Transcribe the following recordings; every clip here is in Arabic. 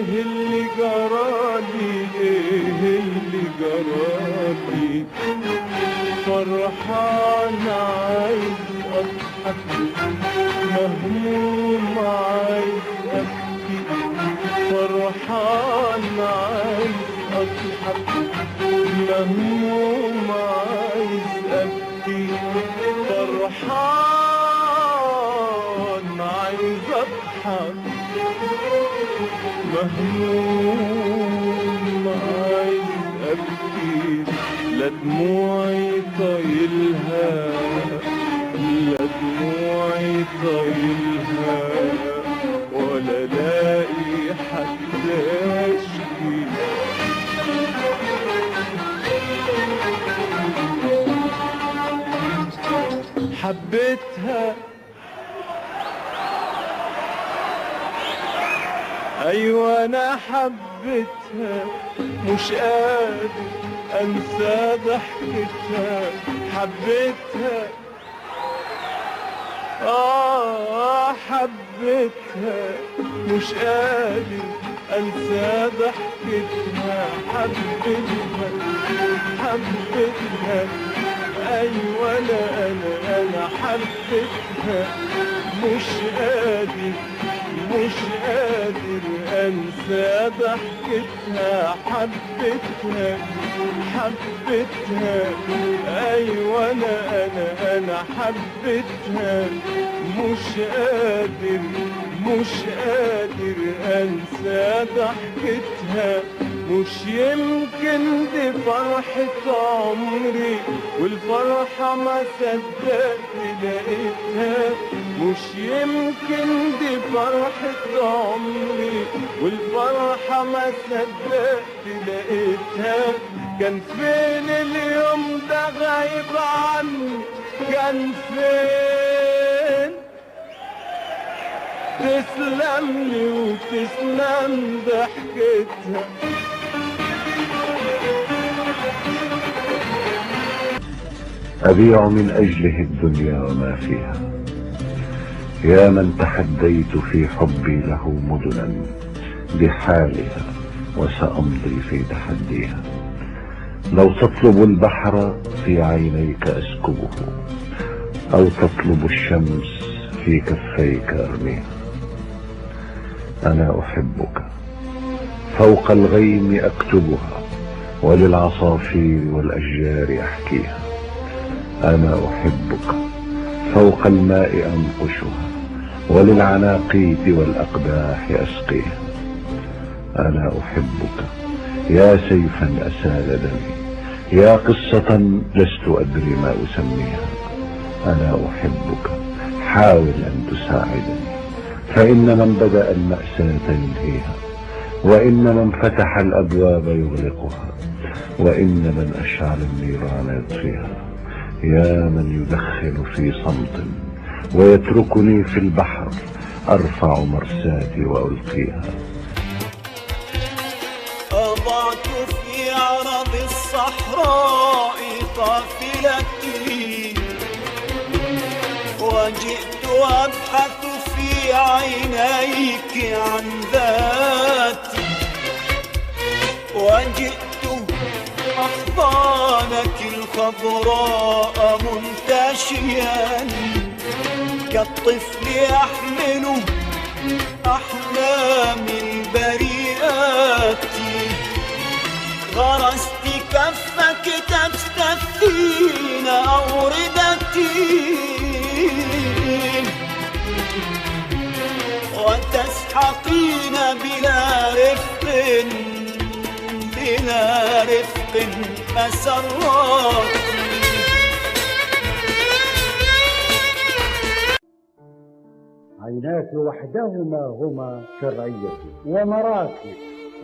ايه اللي جرالي، ايه اللي جرالي؟ فرحان عايز اضحك، مهموم عايز ابكي. فرحان عايز اضحك، مهموم عايز ابكي. فرحان عايز اضحك، مهموم عايز ابكي. لا دموعي طايلها، لا دموعي طايلها، ولا لاقي حد اشكي. حبيتها، ايوه انا حبيتها، مش قادر انسى ضحكتها. حبيتها، حبيتها، مش قادر انسى ضحكتها. حبيتها، حبيتها، ايوه انا حبيتها، مش قادر انسى ضحكتها. حبيتها، حبيتها، ايوه انا حبيتها، مش قادر انسى ضحكتها. مش يمكن دي فرحة عمري، والفرحة ما صدقت لقيتها. مش يمكن دي فرحة عمري، والفرحة ما صدقت لقيتها. كان فين اليوم ده غايب عني، كان فين؟ تسلم لي وتسلم ضحكتها. أبيع من أجله الدنيا وما فيها، يا من تحديت في حبي له مدنا بحالها، وسأمضي في تحديها. لو تطلب البحر في عينيك أسكبه، أو تطلب الشمس في كفيك أرميها. أنا أحبك، فوق الغيم أكتبها، وللعصافير والأشجار أحكيها. أنا أحبك، فوق الماء أنقشها، وللعناقيد والأقداح أسقيها. أنا أحبك، يا سيفا أسال دمي، يا قصة لست أدري ما أسميها. أنا أحبك، حاول أن تساعدني، فإن من بدأ المأساة ينهيها، وإن من فتح الأبواب يغلقها، وإن من أشعل النيران يطفيها. يا من يدخن في صمت ويتركني في البحر، أرفع مرساتي وألقيها. أضعت في عرض الصحراء قافلتي، وجئت أبحث في عينيك عن ذاتي، وجئت أحضانك الخضراء منتشيا، كالطفل يحمل أحلام البريئات. غرست كفك تستثين أوردتي، وتسحقين بلا رفق مسراتي. عيناك وحدهما هما شرعيتي ومراكي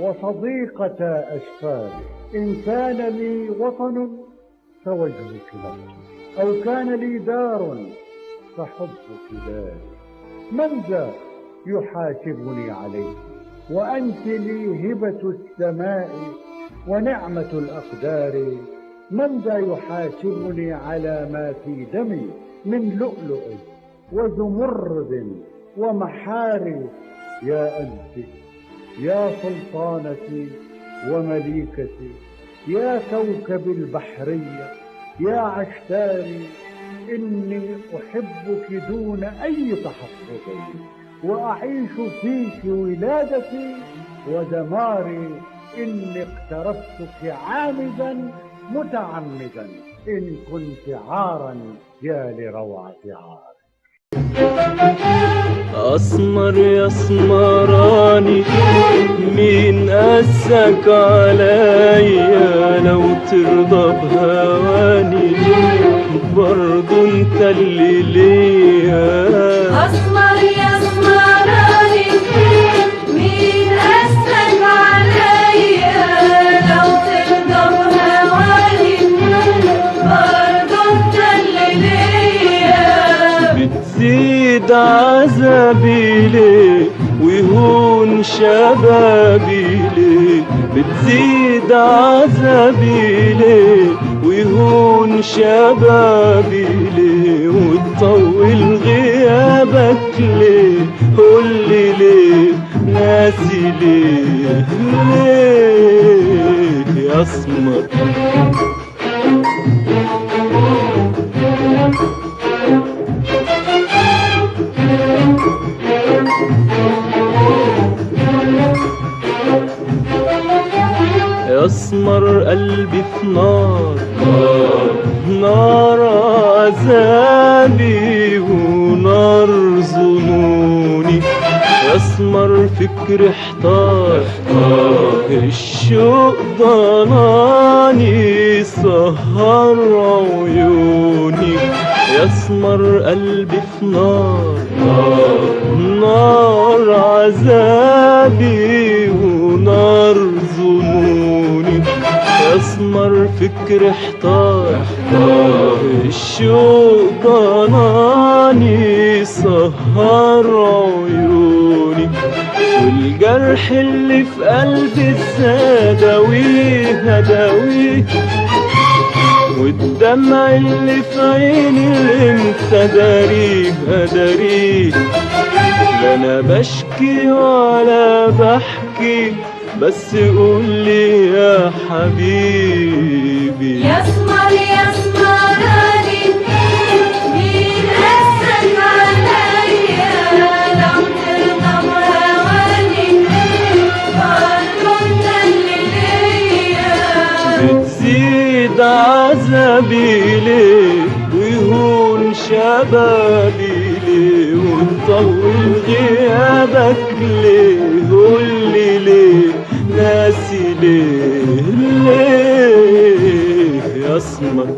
وصديقة أشفاري. إن كان لي وطن فوجهك نفسي، أو كان لي دار فحبك داري. من ذا يحاسبني عليه؟ وأنت لي هبة السماء ونعمة الأقدار. من ذا يحاسبني على ما في دمي من لؤلؤ وزمرد ومحاري؟ يا أنت يا سلطانتي ومليكتي، يا كوكب البحرية، يا عشتاري، إني أحبك دون أي تحفظ، وأعيش فيك ولادتي ودماري، إني اقترفتك عامدا متعمدا، إن كنت عارا يا لروعة عار. أسمر يا اسمراني، مين قاسك عليا؟ لو ترضى بهواني برضو انت اللي ليا. أسمر يا اسمراني، مين قاسك عليا؟ لو ترضى بهواني برضو انت اللي ليا. بتزيد عذابي ليه ويهون شبابي ليه؟ بتزيد عذابي ليه ويهون شبابي ليه؟ وتطول غيابك ليه؟ قولي ليه ناسي ليه؟ ليه يا اسمر؟ يا اسمر قلبي في نار، نار عذابي ونار ظنوني. يا اسمر فكري احتار، الشوق ضناني سهر عيوني. يا اسمر قلبي في نار، نار عذابي ونار ظنوني. يا اسمر فكري احتار، الشوق ضناني سهر عيوني. والجرح اللي في قلبي اداويه اداويه، والدمع اللي في عيني امتى داريه اداريه. لا انا بشكي ولا بحكي، بس قولي يا حبيبي. يا اسمر يا اسمراني، مين قاسك عليا؟ لو ترضى بهواني برضو انت اللي ليا. بتزيد عذابي ليه ويهون شبابي ليه؟ وتطول غيابك ليه؟ قولي ليه ناسي ليه؟ ليه يا اسمر؟